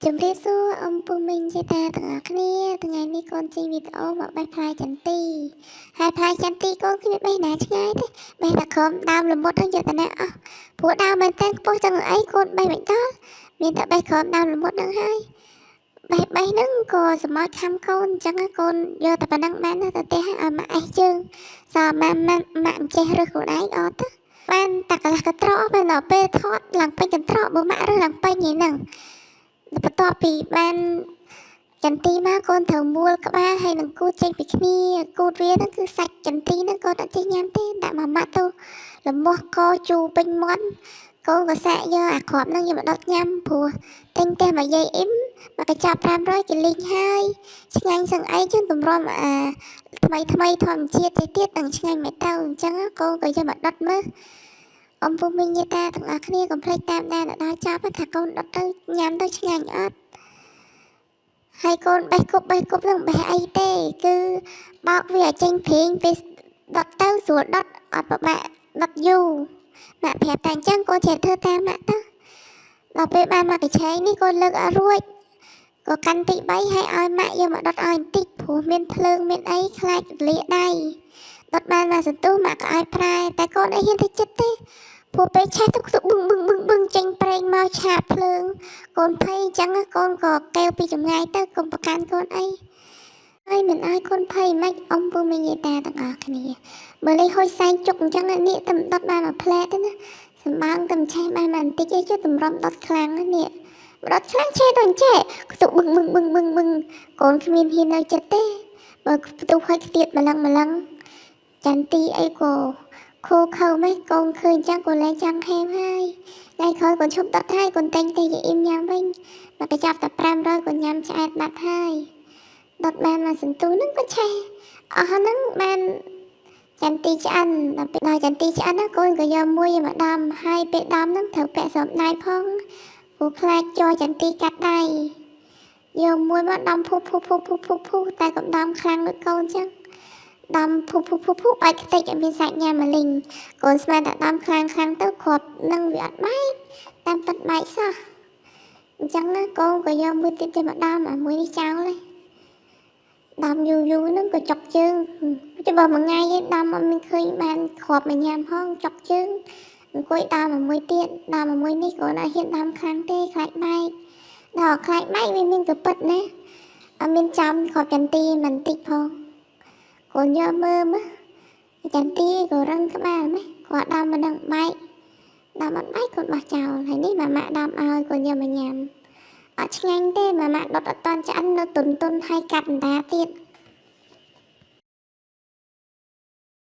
ជំរាបសួរអ៊ំពូមីងយាយតាទាំងអស់គ្នាថ្ងៃនេះកូនចេញវីដេអូមកបេះផ្លែចន្ទីហើយផ្លែចន្ទីកូនគ្មានបេះណាឆ្ងាយទេបេះតែក្រោមដើមល្មុតហ្នឹងយកតែណាអស់ព្រោះដើមមែនតើខ្ពស់ចឹងអីកូនបេះមិនដល់មានតែបេះក្រោមដើមល្មុតហ្នឹងហើយបេះហ្នឹងក៏សម្រាប់ខំកូនអញ្ចឹងកូនយកតែប៉ុណ្ណឹងបានទៅផ្ទះឲ្យម៉ាក់អេសជើងសើម៉ាក់មិនចេះរើសខ្លួនឯងអត់ទៅបានតែកន្លះកន្ត្រកបានដល់ពេលថតឡើងពេញកន្ត្រកបើម៉ាក់រើសឡើងពេញហ្នឹងបន្ទាប់ពីបានចន្ទីមកកូនត្រូវមួលក្បាលហើយនឹងគូតចេញពីគ្នាគូតវាហ្នឹងគឺសាច់ចន្ទីហ្នឹងកូនអត់ចេះញ៉ាំទេដាក់មកម៉ាក់ទៅលមាស់កជូរពេញមាត់កូនក៏សាកយកអាគ្រាប់ហ្នឹងយកមកដុតញ៉ាំព្រោះទិញតែមកយាយអ៊ីមមកកញ្ចប់500គេលីងហើយឆ្ងាញ់សឹងអីជឿនតម្រាំថ្មីថ្មីធម្មជាតិទៅទៀតនឹងឆ្ងាញ់មិនទៅអញ្ចឹងកូនក៏យកមកដុតមើលអំពុំមីងយាយតាទាំងអស់គ្នាកុំភ្លេចតាមដានដល់ចប់ថាកូនដុតទៅញ៉ាំទៅឆ្ងាញ់អត់ហើយកូនបេះគប់នឹងបេះអីទេគឺបោកវាឲ្យចេញព្រីងពេលដុតទៅស្រួលដុតអត់ពិបាកដុតយូរម៉ាក់ប្រាប់តែអញ្ចឹងកូនចេះធ្វើតាមម៉ាក់ទៅដល់ពេលបានមកកញ្ឆេងនេះកូនលើកអត់រួចក៏កាន់ទី3ហើយឲ្យម៉ាក់យកមកដុតឲ្យបន្តិចព្រោះមានភ្លើងមានអីខ្លាចលាដៃដុតបានមកសន្ទុះម៉ាក់ក៏ឲ្យប្រែតែកូនអីហ៊ានទៅចិត្តទេព្រោះពេលឆេះទៅបឹងចេញប្រេងមកឆាបភ្លើងកូនភ័យអញ្ចឹងកូនក៏កែវពីចម្ងាយទៅកុំប្រកាន់កូនអីហើយមិនឲ្យកូនភ័យមិនអ៊ំពូមីងយាយតាទាំងអស់គ្នាបើលេហុយសែងជុកអញ្ចឹងនេះតែដុតបានមួយផ្លែទេណាសម្បើងតែឆេះបានបន្តិចឯងចុះតម្រុំដុតខ្លាំងនេះដុតខ្លាំងឆេះទៅចេះខ្ទុបបឹងកូនគ្មានហ៊ាននៅចិត្តទេបើផ្ទុះហើយខ្ទៀតម្លឹងចន្ទីអីក៏ខូខើម៉េចកូនឃើញអញ្ចឹងកូនលែងចង់ហេមហើយថ្ងៃក្រោយកូនឈប់ដុតហើយកូនតែងតែយាយអ៊ីមញ៉ាំវិញមកកញ្ចប់តែ500កូនញ៉ាំឆ្អែតបាត់ហើយដុតបានមកសន្ទុះហ្នឹងក៏ឆេះអស់ហ្នឹងបានចន្ទីឆ្អិនដល់ពេលដល់ចន្ទីឆ្អិនណាកូនក៏យកមួយមកដំហើយពេលដំហ្នឹងត្រូវពាក់ស្រោមដៃផងព្រោះខ្លាចជ័រចន្ទីកាត់ដៃយកមួយមកដំភុតែកុំដំខ្លាំងដូចកូនចឹងដំភុបាច់ខ្ទេចឲ្យមានសាច់ញ៉ាំមកលីងកូនស្មានតែដំខ្លាំងទៅគ្រាប់នឹងវាអត់បែកតាមប៉ិតបែកសោះអញ្ចឹងណាកូនក៏យកមួយទៀតមកដំអាមួយនេះចោលហើយដំយូរហ្នឹងក៏ចុកជើងចាំបើមួយថ្ងៃឯងដំអត់មានឃើញបានគ្រាប់មកញ៉ាំផងចុកជើងអង្គុយដំមួយទៀតដំមួយនេះក៏អត់ហ៊ានដំខ្លាំងទេខ្លាចបែកដល់ខ្លាចបែកវាមានក៏ពិតណាអត់មានចាំគ្រាប់ចន្ទីមិនតិចផងកូនយកមើលចន្ទីក៏រឹងក្បាលម៉េចគាត់ដំមិនដឹងបែកដំអត់បែកកូនបោះចោលហើយនេះម៉ាក់ដំឲ្យកូនយកមកញ៉ាំអត់ឆ្ងាញ់ទេម៉ាក់ដុតអត់តាន់ឆ្អិននៅទុនហើយកាត់អណ្ដាទៀត